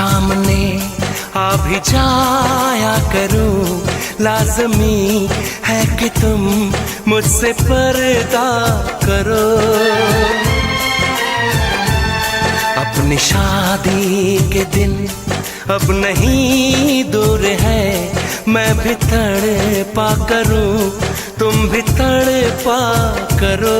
सामने आ भी जाया करूं, लाज़मी है कि तुम मुझसे पर्दा करो। अपनी शादी के दिन अब नहीं दूर है, मैं भी तड़पा करूं, तुम भी तड़पा करो।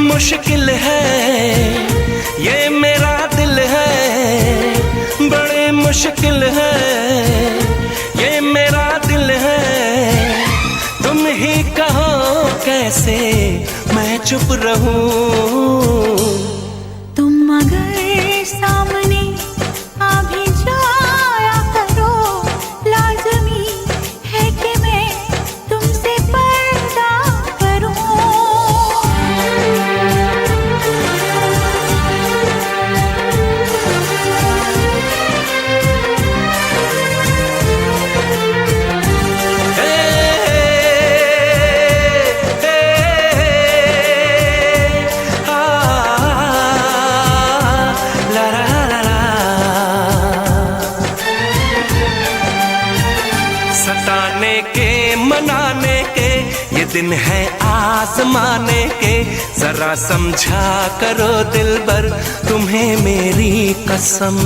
मुश्किल है ये मेरा दिल है, बड़े मुश्किल है ये मेरा दिल है। तुम ही कहो कैसे मैं चुप रहूं। तुम अगर सामने आ भी जाया करो, लाज़मी है कि मैं तुमसे पर्दा करूं। सताने के मनाने के ये दिन है आजमाने के, जरा समझा करो दिलबर तुम्हें मेरी कसम।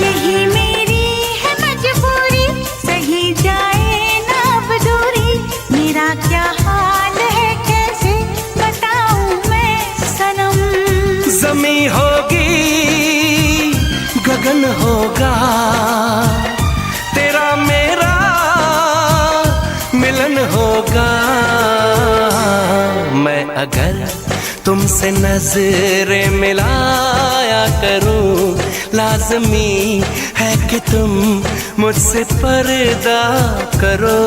यही मेरी है मजबूरी, सही जाए ना अब दूरी। मेरा क्या हाल है कैसे बताऊं मैं सनम। ज़मीं होगी गगन होगा, तेरा मेरा मिलन होगा। मैं अगर तुमसे नजरें मिलाया करूं, लाज़मी है कि तुम मुझसे पर्दा करो।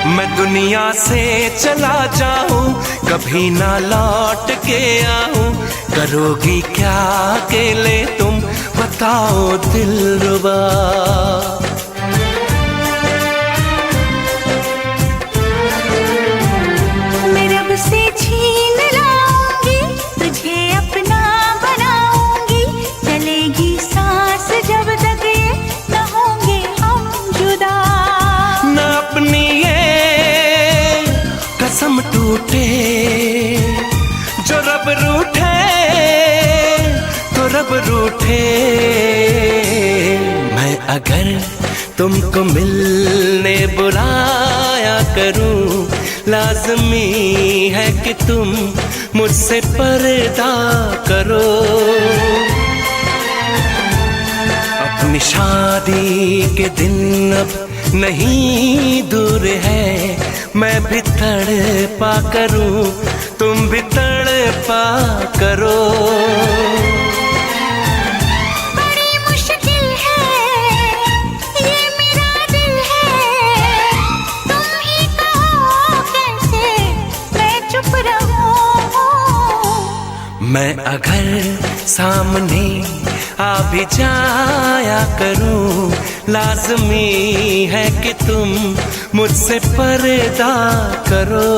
मैं दुनिया से चला जाऊं, कभी ना लौट के आऊं, करोगी क्या अकेले तुम बताओ दिलरुबा। मैं रब से छीन लाऊंगी, तुझे अपना बनाऊंगी। चलेगी सांस जब तक ये न होंगे हम जुदा। न अपनी कसम टूटे, जो रब रूठे तो रब रूठे। मैं अगर तुमको मिलने बुलाया करूं, लाज़मी है कि तुम मुझसे पर्दा करो। अपनी शादी के दिन अब नहीं दूर है, मैं भी तड़पा करूं, तुम भी तड़पा करो। बड़ी मुश्किल है ये मेरा दिल है, तुम ही कहो कैसे मैं चुप रहूं। मैं अगर सामने आ भी जाया करूं, लाज़मी है कि तुम मुझसे पर्दा करो।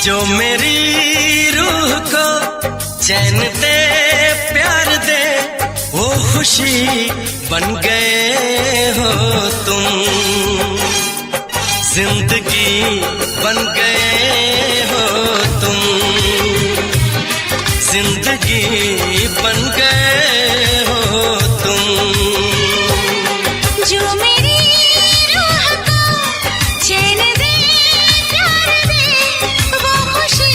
जो मेरी रूह को चैन दे प्यार दे वो खुशी बन गए हो तुम, जिंदगी बन गए हो तुम, जिंदगी बन गए हो तुम। जो मेरी रूह को चैन दे प्यार दे वो खुशी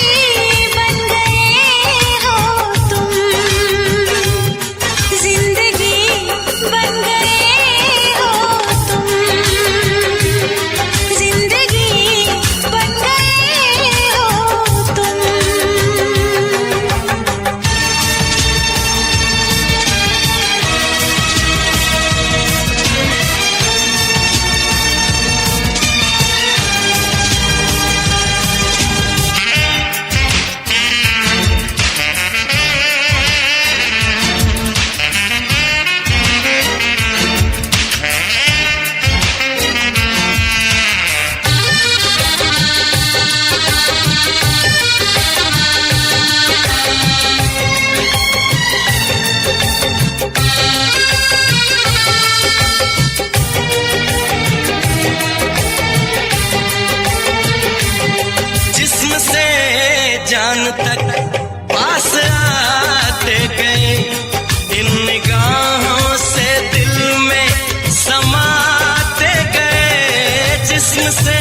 बन गए हो तुम, जिंदगी बन गए हो तुम, जिंदगी बन गए हो तुम। जिस्म से जान तक पास आते गए, इन निगाहों से दिल में समाते गए। जिस्म से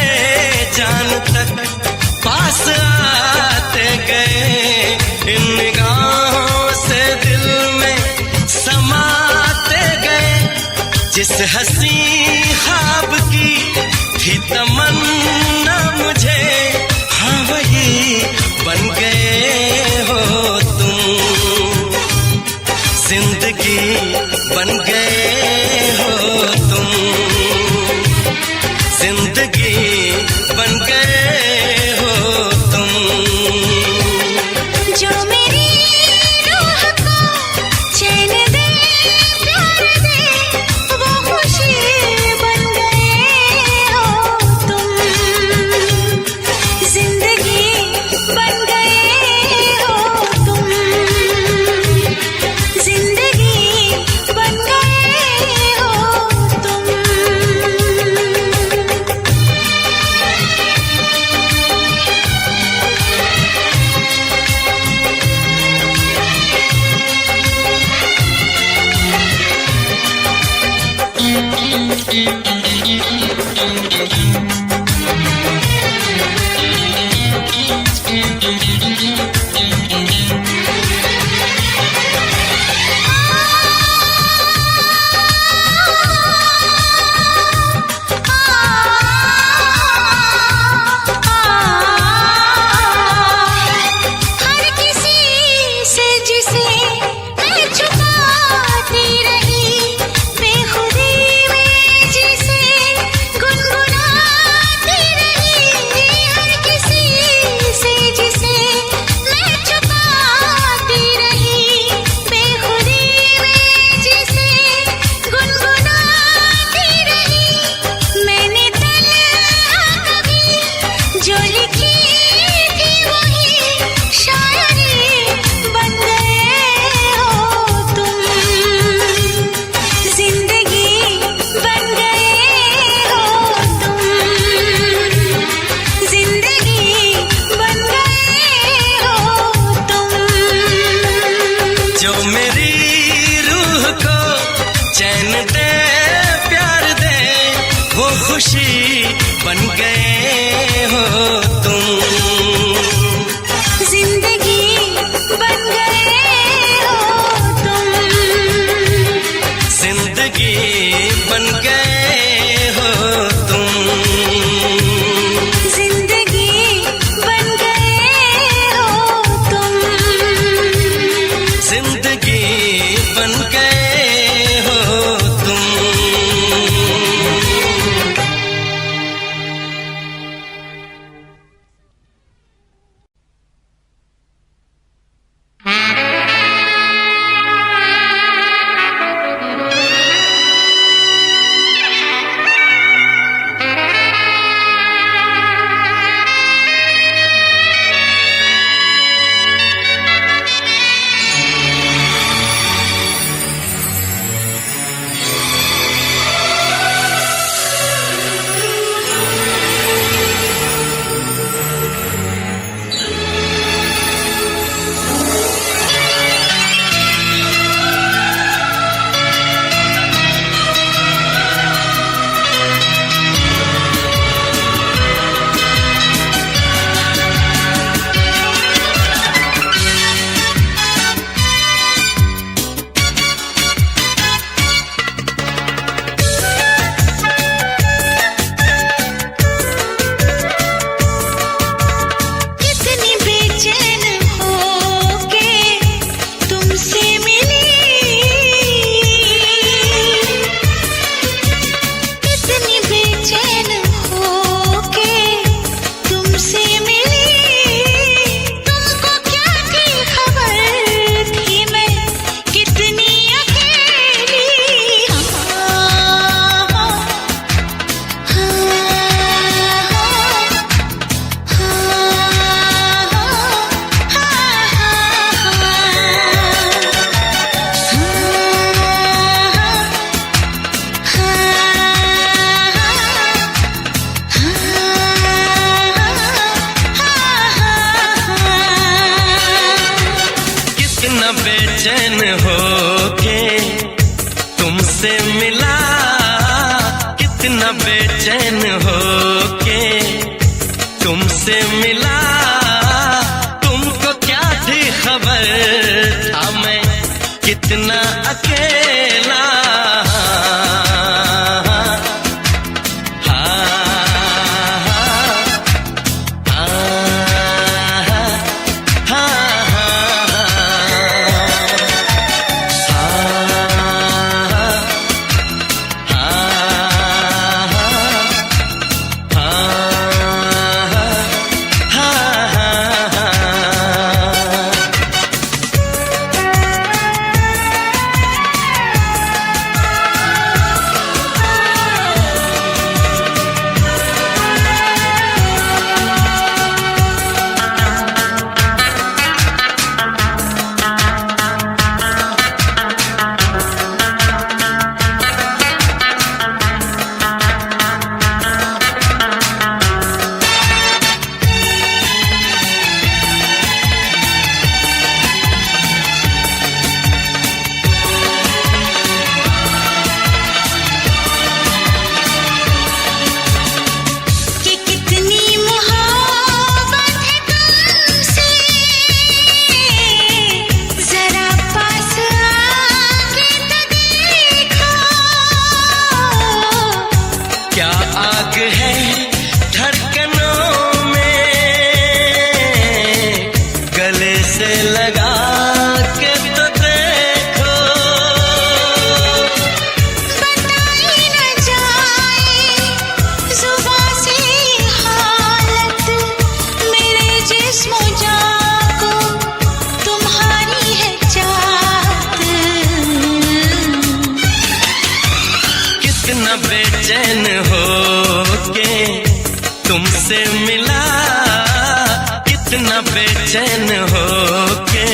जान तक पास आते गए, इन निगाहों से दिल में समाते गए। जिस हंसी ख्वाब की थी तमन्ना मुझे, हाँ वही बन गए हो तुम, जिंदगी बन गए हो तुम, जिंदगी बन गए हो तुम। जो मेरी रूह को चैन दे प्यार दे वो खुशी बन गए हो तुम, जिंदगी बन गए हो तुम, जिंदगी बन गए हो तुम। हर किसी से जिसे मैं छुपाती रही, बेखुदी में जिसे गुनगुनाती रही। हर किसी से जिसे मैं छुपाती रही, बेखुदी में जिसे गुनगुनाती रही। मैंने तन्हा कभी जो लिखी थी वही शायरी बन गए हो तुम, जिंदगी बन गए हो तुम, जिंदगी बन गए हो तुम। जो मेरी रूह को चैन दे प्यार दे वो खुशी बन गए हो तुम, जिंदगी बन गए हो तुम, जिंदगी बन गए हो तुम, जिंदगी बन गए हो तुम। जिंदगी बन गए हो तुम। कितना बेचैन हो के तुमसे मिला, कितना बेचैन हो के तुमसे मिला। तुमको क्या थी खबर था मैं कितना अकेला। बेचैन हो के तुमसे मिला, कितना बेचैन हो के।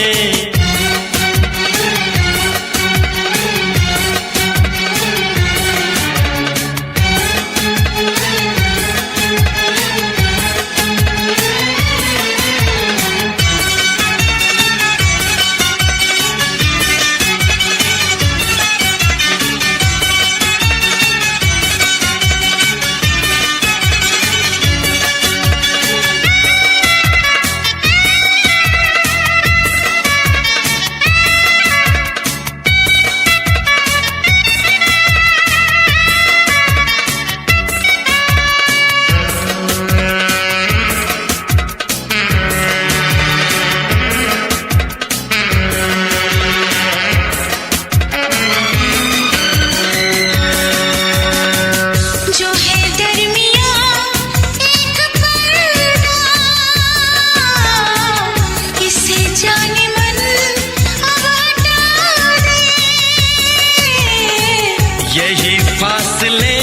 यही फासले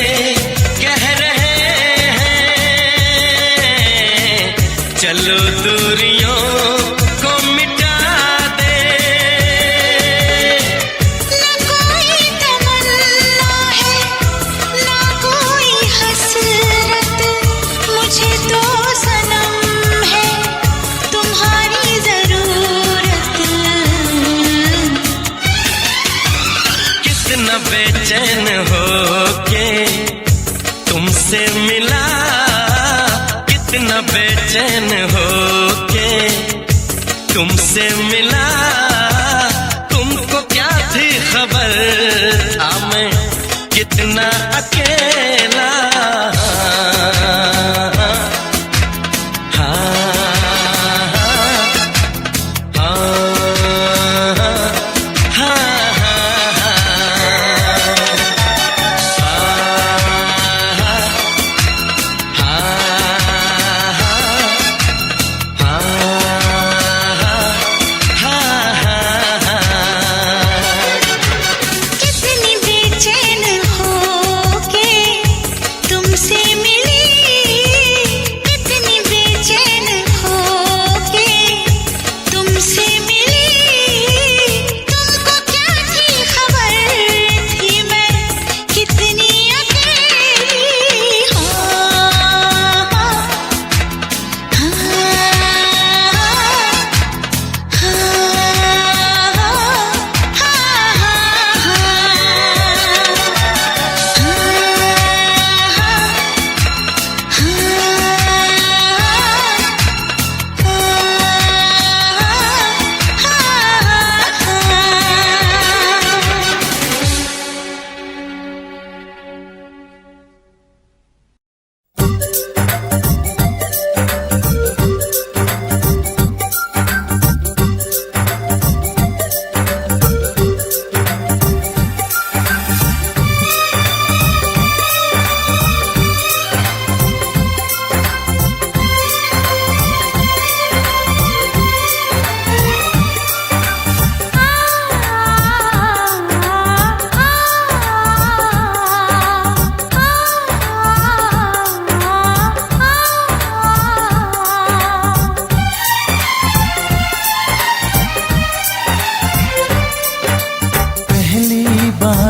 कह रहे हैं, चलो दूरियों को मिटा दे। ना कोई तमन्ना है, ना कोई हसरत, मुझे तो सनम है तुम्हारी जरूरत। कितना बेचैन हो के तुमसे मिला, कितना बेचैन हो के तुमसे मिला। तुमको क्या थी खबर था मैं कितना अकेला। कितनी बेचैन हो के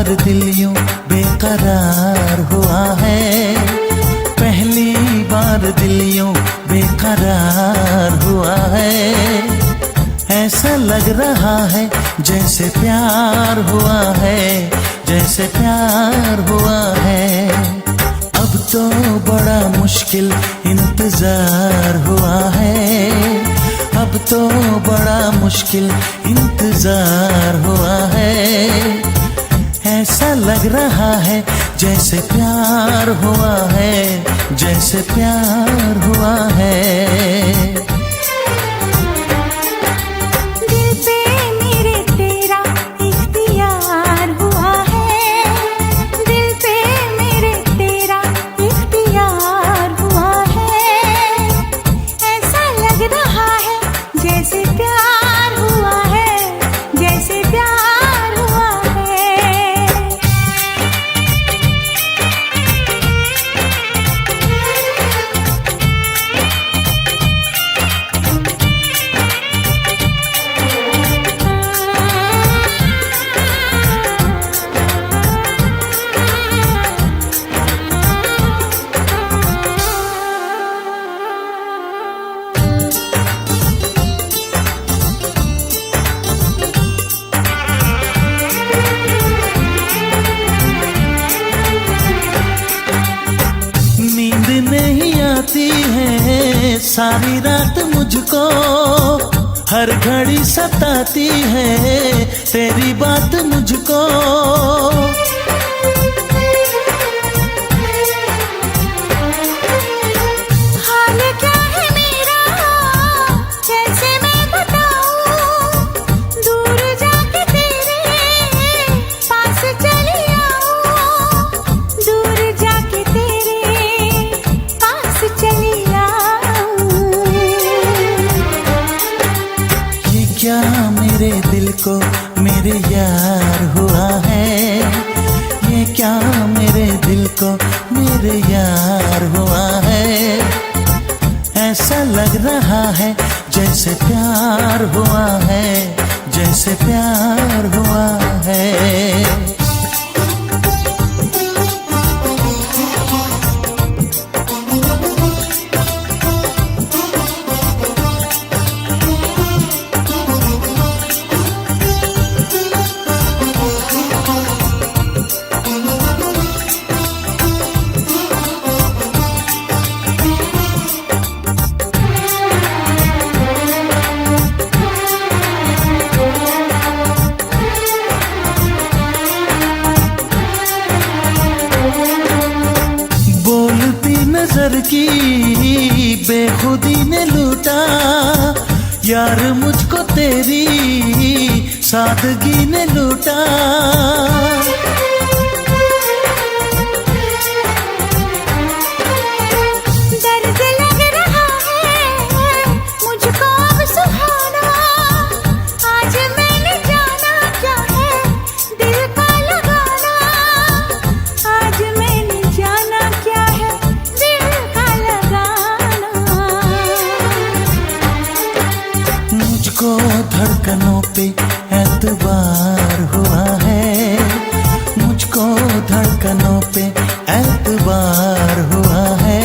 बार दिल यूं बेकरार हुआ है, पहली बार दिल यूं बेकरार हुआ है। ऐसा लग रहा है जैसे प्यार हुआ है, जैसे प्यार हुआ है। अब तो बड़ा मुश्किल इंतजार हुआ है, अब तो बड़ा मुश्किल इंतजार हुआ है। ऐसा लग रहा है जैसे प्यार हुआ है, जैसे प्यार हुआ है। है सारी रात मुझको, हर घड़ी सताती है तेरी बात मुझको। हाल क्या है मेरा कैसे मैं बताऊं, दूर जाके तेरे पास चली आऊं, दूर जाके तेरे पास चली आऊं। ये क्या मेरे दिल को मेरे यार हुआ है, ये क्या मेरे दिल को मेरे यार हुआ है। ऐसा लग रहा है जैसे प्यार हुआ है, जैसे प्यार हुआ है। नजर की बेखुदी ने लूटा यार मुझको, तेरी सादगी ने लूटा। दर्द लग रहा है मुझको अब सुहाना, आज मैंने जाना क्या है दिल का लगाना, आज मैंने जाना क्या है मुझको धड़कनों पे एतबार हुआ है, मुझको धड़कनों पे एतबार हुआ है।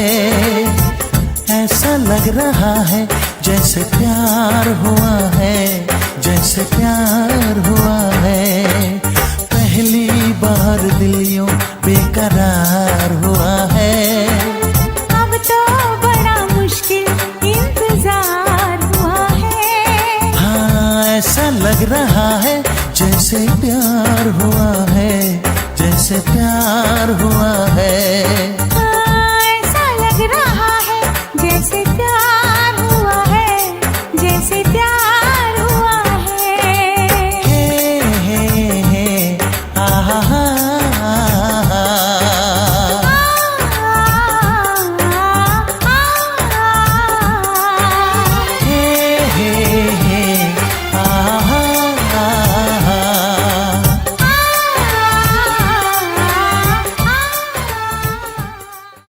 ऐसा लग रहा है जैसे प्यार हुआ है, जैसे प्यार हुआ है। पहली बार दिल यूं बेकरार हुआ है, अब तो बड़ा मुश्किल इंतजार हुआ है। हाँ ऐसा लग रहा है जैसे प्यार हुआ है, जैसे प्यार हुआ है।